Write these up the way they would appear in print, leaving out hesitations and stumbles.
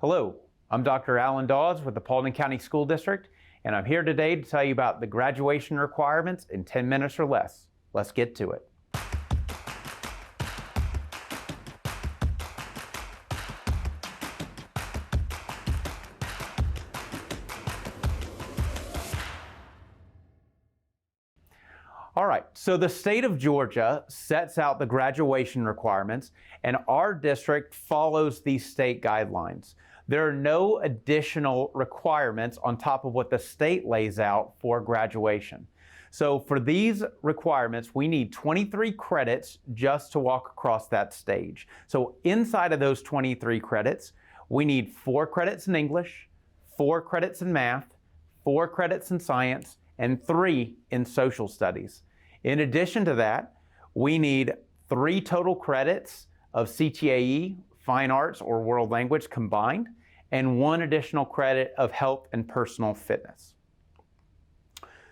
Hello, I'm Dr. Alan Daws with the Paulding County School District, and I'm here today to tell you about the graduation requirements in 10 minutes or less. Let's get to it. All right, so the state of Georgia sets out the graduation requirements, and our district follows these state guidelines. There are no additional requirements on top of what the state lays out for graduation. So for these requirements, we need 23 credits just to walk across that stage. So inside of those 23 credits, we need 4 credits in English, 4 credits in math, 4 credits in science, and 3 in social studies. In addition to that, we need 3 total credits of CTAE, fine arts, or world language combined, and 1 additional credit of health and personal fitness.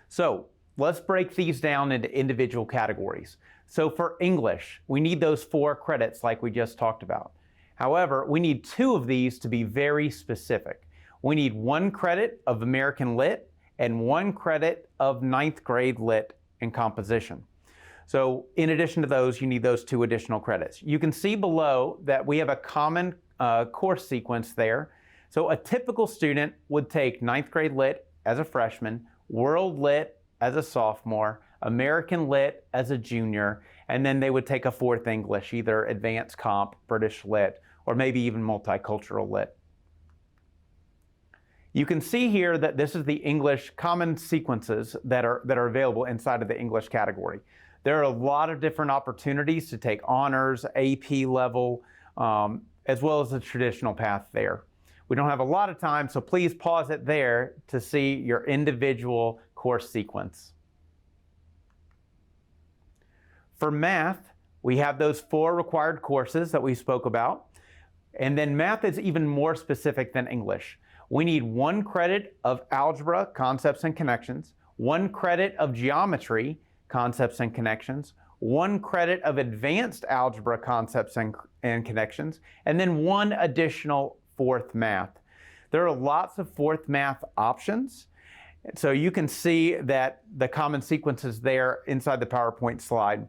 So let's break these down into individual categories. So for English, we need those 4 credits like we just talked about. However, we need 2 of these to be very specific. We need 1 credit of American Lit and 1 credit of 9th grade Lit and composition. So in addition to those, you need those 2 additional credits. You can see below that we have a common course sequence there. So a typical student would take 9th grade Lit as a freshman, World Lit as a sophomore, American Lit as a junior, and then they would take a 4th English, either Advanced Comp, British Lit, or maybe even Multicultural Lit. You can see here that this is the English common sequences that are available inside of the English category. There are a lot of different opportunities to take honors, AP level, as well as the traditional path there. We don't have a lot of time, so please pause it there to see your individual course sequence. For math, we have those 4 required courses that we spoke about. And then math is even more specific than English. We need 1 credit of algebra, concepts and connections, 1 credit of geometry, concepts and connections, 1 credit of advanced algebra, concepts and connections, and then 1 additional 4th math. There are lots of 4th math options. So you can see that the common sequences there inside the PowerPoint slide.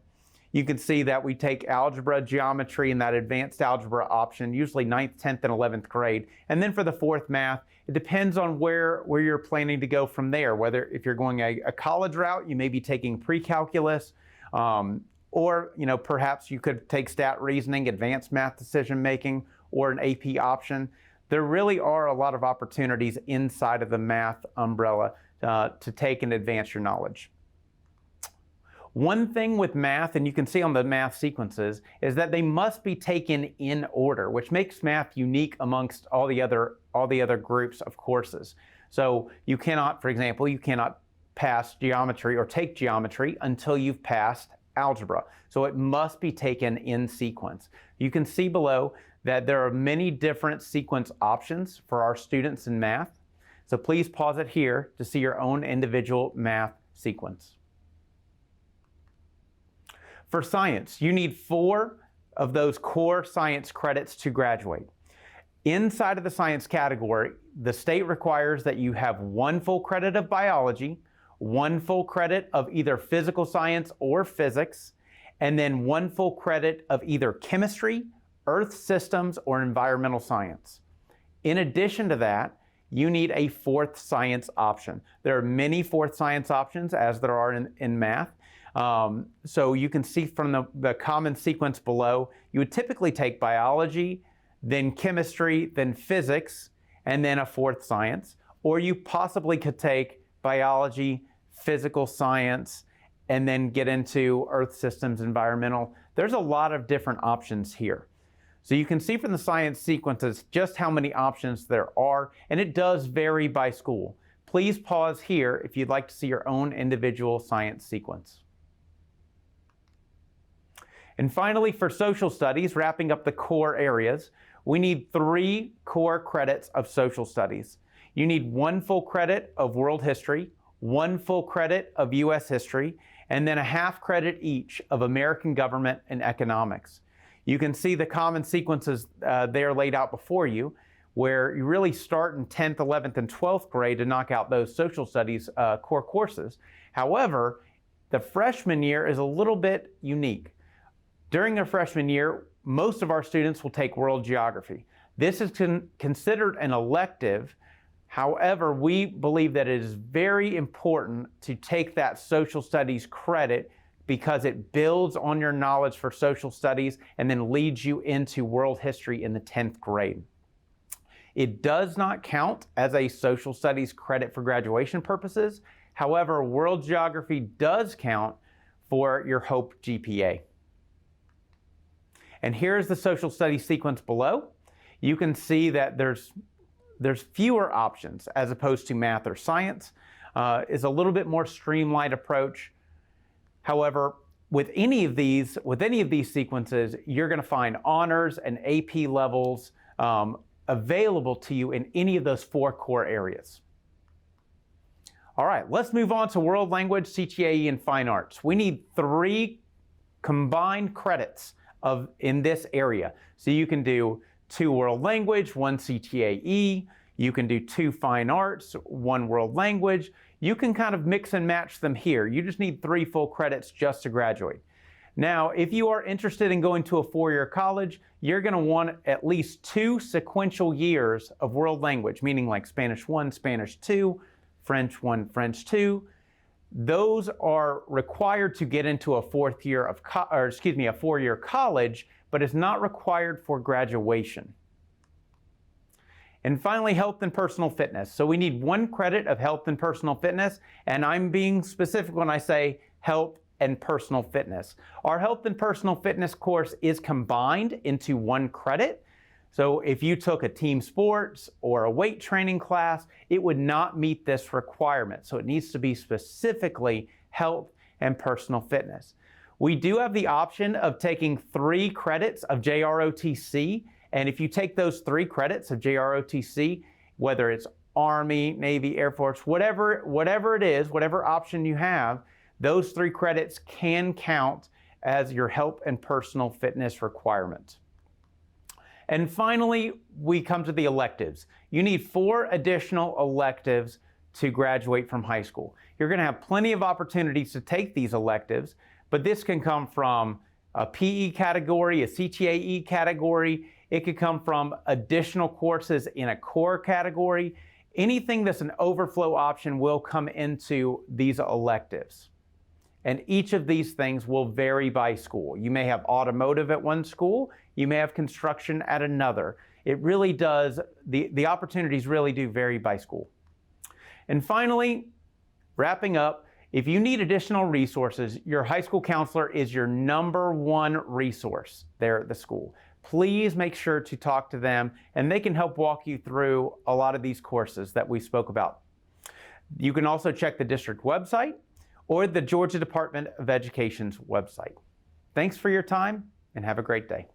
You can see that we take algebra, geometry, and that advanced algebra option, usually 9th, 10th, and 11th grade. And then for the 4th math, it depends on where you're planning to go from there. Whether if you're going a college route, you may be taking pre-calculus, or perhaps you could take stat reasoning, advanced math decision making, or an AP option. There really are a lot of opportunities inside of the math umbrella to take and advance your knowledge. One thing with math, and you can see on the math sequences, is that they must be taken in order, which makes math unique amongst all the other groups of courses. So you cannot, for example, you cannot pass geometry or take geometry until you've passed algebra. So it must be taken in sequence. You can see below that there are many different sequence options for our students in math. So please pause it here to see your own individual math sequence. For science, you need 4 of those core science credits to graduate. Inside of the science category, the state requires that you have 1 full credit of biology, 1 full credit of either physical science or physics, and then 1 full credit of either chemistry, earth systems, or environmental science. In addition to that, you need a 4th science option. There are many 4th science options as there are in math. So you can see from the common sequence below, you would typically take biology, then chemistry, then physics, and then a 4th science. Or you possibly could take biology, physical science, and then get into earth systems, environmental. There's a lot of different options here. So you can see from the science sequences just how many options there are, and it does vary by school. Please pause here if you'd like to see your own individual science sequence. And finally, for social studies, wrapping up the core areas, we need 3 core credits of social studies. You need 1 full credit of world history, 1 full credit of U.S. history, and then a half credit each of American government and economics. You can see the common sequences there laid out before you. where you really start in 10th, 11th, and 12th grade to knock out those social studies core courses. However, the freshman year is a little bit unique. During their freshman year, most of our students will take world geography. This is considered an elective. However, we believe that it is very important to take that social studies credit because it builds on your knowledge for social studies and then leads you into world history in the 10th grade. It does not count as a social studies credit for graduation purposes. However, world geography does count for your HOPE GPA. And here's the social studies sequence below. You can see that there's fewer options as opposed to math or science. It's a little bit more streamlined approach. However, with any of these sequences, you're going to find honors and AP levels available to you in any of those 4 core areas. All right, let's move on to world language, CTAE, and fine arts. We need 3 combined credits in this area. So you can do 2 world language, 1 CTAE. You can do 2 fine arts, 1 world language. You can kind of mix and match them here. You just need 3 full credits just to graduate. Now, if you are interested in going to a 4-year college, you're going to want at least 2 sequential years of world language, meaning like Spanish 1, Spanish 2, French 1, French 2. Those are required to get into a 4-year college, but it's not required for graduation. And finally, health and personal fitness. So we need 1 credit of health and personal fitness, and I'm being specific when I say health and personal fitness. Our health and personal fitness course is combined into 1 credit. So if you took a team sports or a weight training class, it would not meet this requirement. So it needs to be specifically health and personal fitness. We do have the option of taking 3 credits of JROTC. And if you take those 3 credits of JROTC, whether it's Army, Navy, Air Force, whatever it is, whatever option you have, those 3 credits can count as your health and personal fitness requirement. And finally, we come to the electives. You need 4 additional electives to graduate from high school. You're going to have plenty of opportunities to take these electives, but this can come from a PE category, a CTAE category. It could come from additional courses in a core category. Anything that's an overflow option will come into these electives. And each of these things will vary by school. You may have automotive at one school, you may have construction at another. It really does, the opportunities really do vary by school. And finally, wrapping up, if you need additional resources, your high school counselor is your #1 resource there at the school. Please make sure to talk to them, and they can help walk you through a lot of these courses that we spoke about. You can also check the district website or the Georgia Department of Education's website. Thanks for your time, and have a great day.